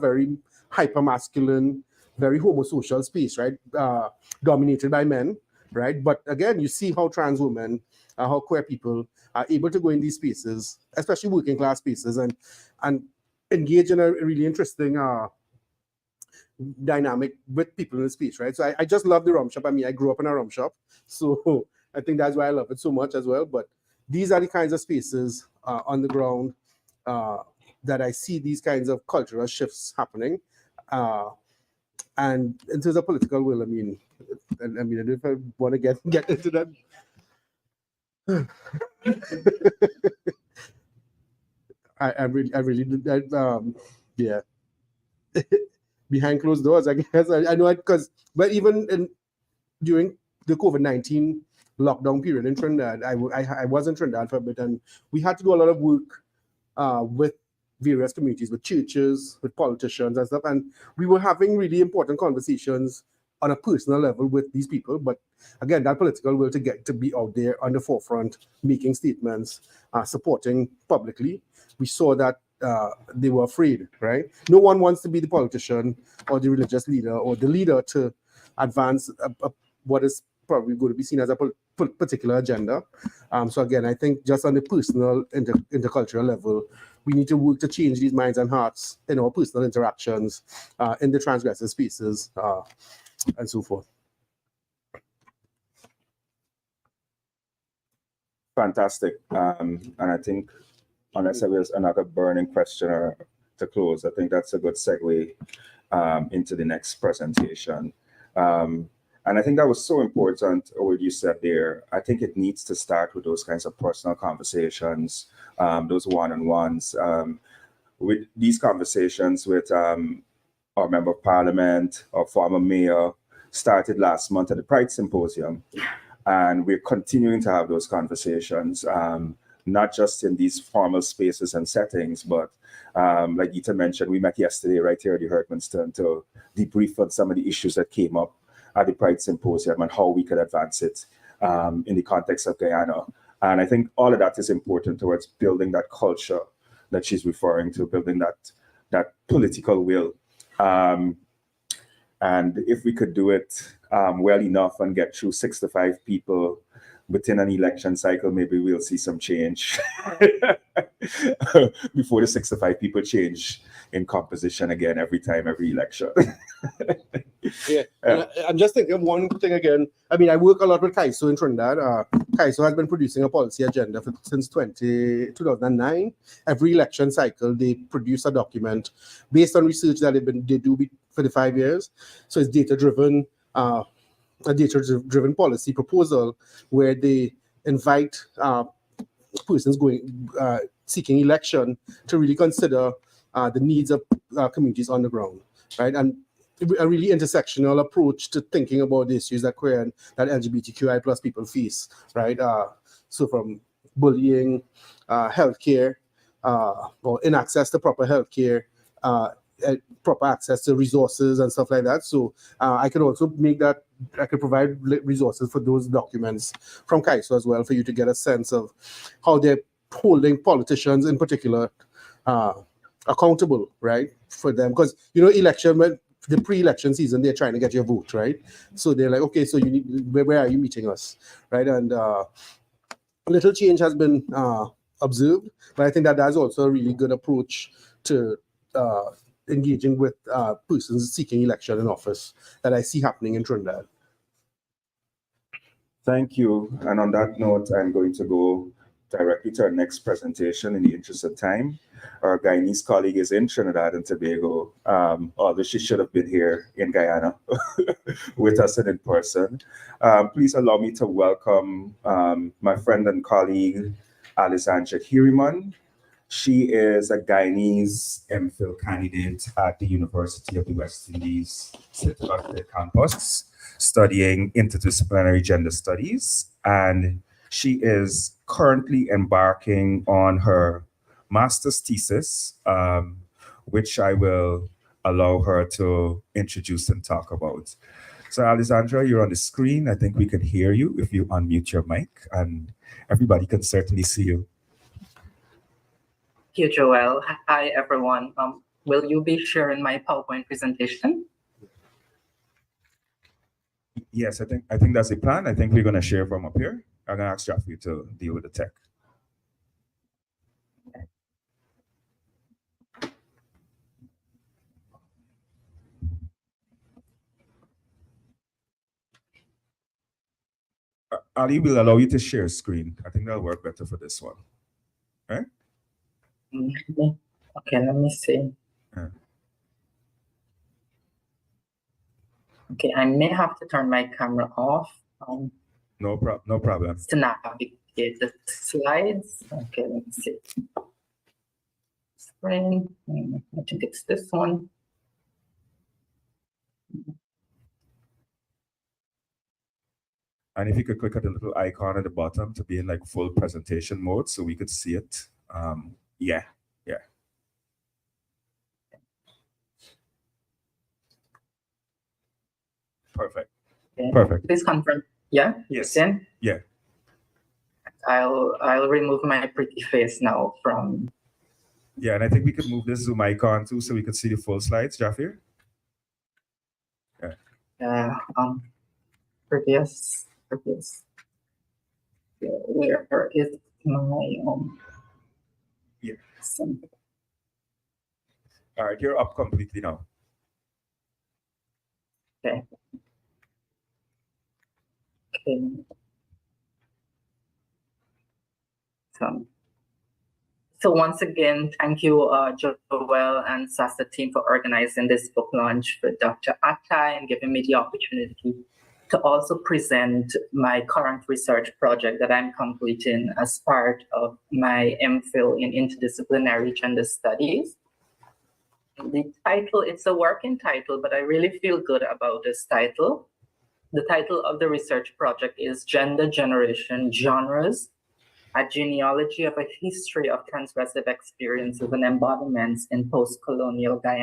very hyper-masculine, very homosocial space, right? Dominated by men, right? But again, you see how trans women, how queer people are able to go in these spaces, especially working class spaces, and engage in a really interesting dynamic with people in the space, right? So I just love the rum shop. I mean, I grew up in a rum shop, so I think that's why I love it so much as well. But these are the kinds of spaces on the ground that I see these kinds of cultural shifts happening. And in terms of political will, I mean, if I want to get into that. I really did. Yeah. Behind closed doors, I guess. I know it because, but even during the COVID-19 lockdown period in Trinidad, I was in Trinidad for a bit, and we had to do a lot of work with various communities, with churches, with politicians and stuff, and we were having really important conversations on a personal level with these people. But again, that political will to get to be out there on the forefront, making statements, supporting publicly. We saw that they were afraid, right? No one wants to be the politician or the religious leader or the leader to advance what is probably going to be seen as a particular agenda. So again, I think just on the personal, intercultural level, we need to work to change these minds and hearts in our personal interactions, in the transgressive spaces, and so forth. Fantastic. And I think, unless there was another burning question to close, I think that's a good segue into the next presentation. And I think that was so important, what you said there. I think it needs to start with those kinds of personal conversations, those one-on-ones. With these conversations with our Member of Parliament, our former mayor, started last month at the Pride Symposium. And we're continuing to have those conversations, not just in these formal spaces and settings, but like Gita mentioned, we met yesterday right here at the Hertmanston to debrief on some of the issues that came up at the Pride Symposium and how we could advance it in the context of Guyana. And I think all of that is important towards building that culture that she's referring to, building that political will. And if we could do it well enough and get through 65 people within an election cycle, maybe we'll see some change before the 65 people change in composition again every election. Yeah, I'm just thinking of one thing again. I mean, I work a lot with CAISO in Trinidad. CAISO has been producing a policy agenda since 2009. Every election cycle, they produce a document based on research that they do for the 5 years. So it's data-driven, a data-driven policy proposal where they invite persons seeking election to really consider the needs of communities on the ground, right? And a really intersectional approach to thinking about the issues that queer and that LGBTQI plus people face, right? So from bullying, healthcare, or inaccess to proper healthcare, proper access to resources and stuff like that. So I could also I could provide resources for those documents from CAISO as well for you to get a sense of how they're holding politicians in particular accountable, right, for them. Because, election, the pre-election season, they're trying to get your vote, right? So they're like, okay, so you need, where are you meeting us, right? And little change has been observed, but I think that's also a really good approach to engaging with persons seeking election in office that I see happening in Trinidad. Thank you. And on that note, I'm going to go directly to our next presentation in the interest of time. Our Guyanese colleague is in Trinidad and Tobago, although she should have been here in Guyana with us and in person. Please allow me to welcome my friend and colleague, Alessandra Hiriman. She is a Guyanese MPhil candidate at the University of the West Indies campus, studying interdisciplinary gender studies. And she is currently embarking on her master's thesis, which I will allow her to introduce and talk about. So Alessandra, you're on the screen. I think we can hear you if you unmute your mic, and everybody can certainly see you. Thank you, Joel. Hi, everyone. will you be sharing my PowerPoint presentation? Yes, I think that's the plan. I think we're going to share from up here. I'm going to ask Jeffrey to deal with the tech. Ali will allow you to share screen. I think that'll work better for this one. Right? Okay, let me see. Yeah. Okay, I may have to turn my camera off. No problem. To navigate the slides. Okay, let me see. Screen. I think it's this one. And if you could click on the little icon at the bottom to be in like full presentation mode so we could see it. Yeah. Perfect. Okay. Perfect. Please confirm. Yeah? Yes. Then Yeah. I'll remove my pretty face now from. Yeah, and I think we could move this Zoom icon too so we could see the full slides, Jafir. Yeah. Previous. Where is my Yeah. Some. All right, you're up completely now. Okay. So once again, thank you, Joel and SASA team for organizing this book launch for Dr. Atai and giving me the opportunity to also present my current research project that I'm completing as part of my MPhil in interdisciplinary gender studies. The title, it's a working title, but I really feel good about this title. The title of the research project is Gender Generation Genres, a genealogy of a history of transgressive experiences and embodiments in post-colonial Guyana.